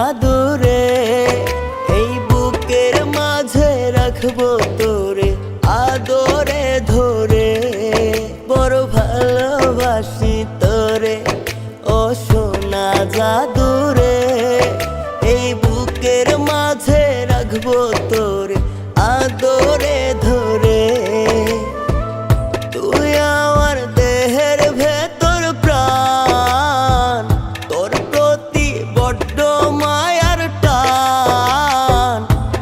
জাদুরে, এই বুকের মাঝে রাখবো তোরে আদরে ধরে। বড় ভালোবাসি তোরে ও সোনা জাদুরে, এই বুকের মাঝে রাখবো তোরে আদরে ধরে। তুই আমার দেহের ভেতর প্রাণ, তোর প্রতি বড্ড মায়ার টান।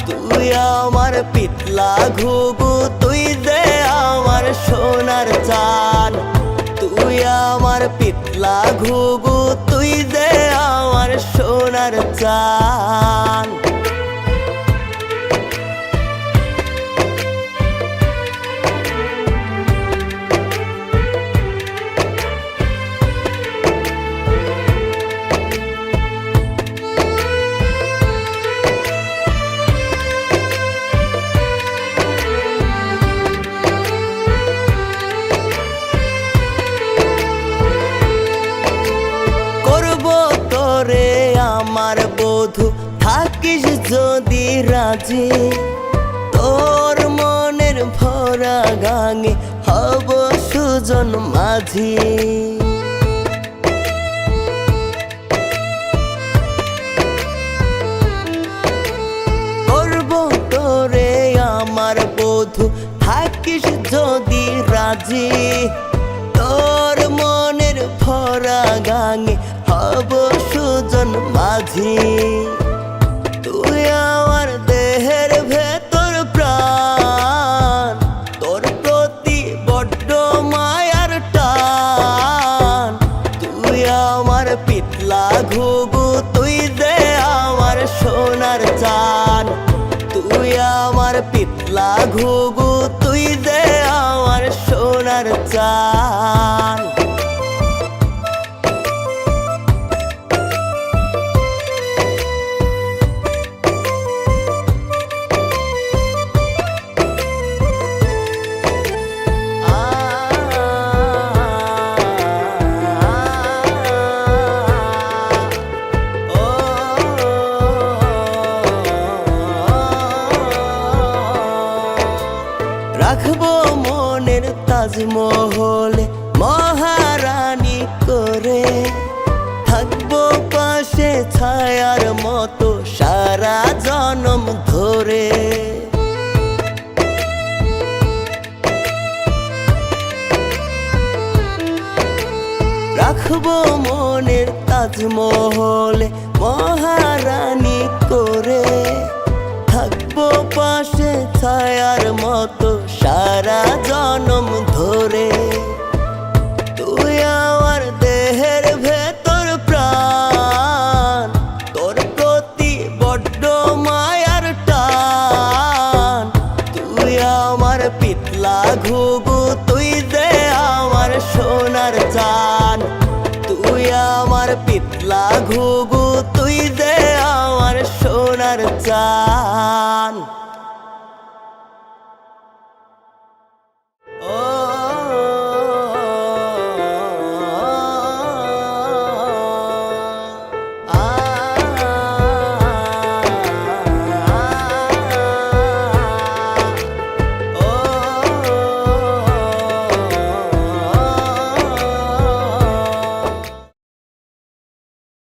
তুই আমার পিতলা ঘুঘু, তুই যে আমার সোনার চান। তুই আমার পিতলা ঘুঘু, তুই যে আমার সোনার চান। আমার বধূ থাকিস যদি রাজি, তোর মনের ভরা গাঙে হব সুজন মাঝি। করব তোরে আমার বধূ থাকিস যদি রাজি, তোর মনের ভরা গাঙে হব সুজন মাঝি। তুই আমার দেহের ভেতর প্রাণ, তোর প্রতি বড্ড মায়ার টান। তুই আমার পিতলা ঘুঘু, তুই যে আমার সোনার চান। তুই আমার পিতলা ঘুঘু, তুই যে আমার সোনার চান। রাখবো মনের তাজমহলে মহারানী করে, থাকবো পাশে ছায়ার মতো সারা জনম ধরে। রাখবো মনের তাজমহলে মহারানী করে, থাকবো পাশে ছায়ার মতো সারা জনম ধরে। তুই আমার দেহের ভেতর প্রাণ, তোর প্রতি বড্ড মায়ার টান। তুই আমার পিতলা ঘুঘু, তুই যে আমার সোনার চান। তুই আমার পিতলা ঘুঘু, তুই যে আমার সোনার চান।